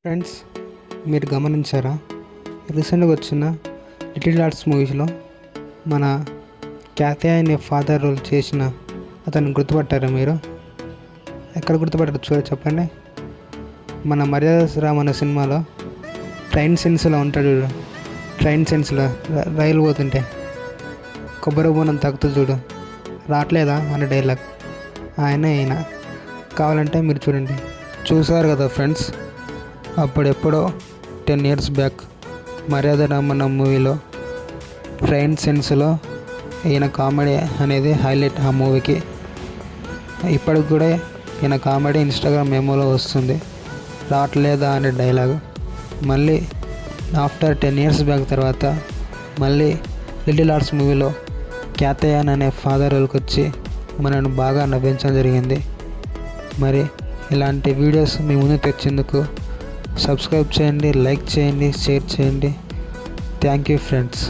Friends, మీరు గమనించారా? రీసెంట్గా వచ్చిన లిటిల్ ఆర్ట్స్ మూవీస్లో మన క్యాతే అనే ఫాదర్ రోల్ చేసిన అతను గుర్తుపట్టారా మీరు? ఎక్కడ గుర్తుపట్టారు చూడ చెప్పండి. మన మర్యాద రామ్ అనే సినిమాలో ట్రైన్ సెన్స్లో ఉంటాడు చూడు. ట్రైన్ సెన్స్లో రైలు పోతుంటే కొబ్బరి బోనం తాకుతూ చూడు, రావట్లేదా అనే డైలాగ్ ఆయన కావాలంటే మీరు చూడండి. చూసారు కదా ఫ్రెండ్స్, అప్పుడెప్పుడో 10 years బ్యాక్ మర్యాద రామన్న మూవీలో ట్రైన్ సెన్స్లో ఈయన కామెడీ అనేది హైలైట్ ఆ మూవీకి. ఇప్పటికి కూడా ఈయన కామెడీ ఇన్స్టాగ్రామ్ మెమోలో వస్తుంది, రావట్లేదా అనే డైలాగ్. మళ్ళీ ఆఫ్టర్ 10 years బ్యాక్ తర్వాత మళ్ళీ లిటిల్ ఆర్ట్స్ మూవీలో క్యాతయాన్ అనే ఫాదర్ రోల్కి వచ్చి మనను బాగా నవ్వించడం జరిగింది. మరి ఇలాంటి వీడియోస్ మీ ముందు తెచ్చేందుకు సబ్స్క్రైబ్ చేయండి, లైక్ చేయండి, షేర్ చేయండి. Thank you friends.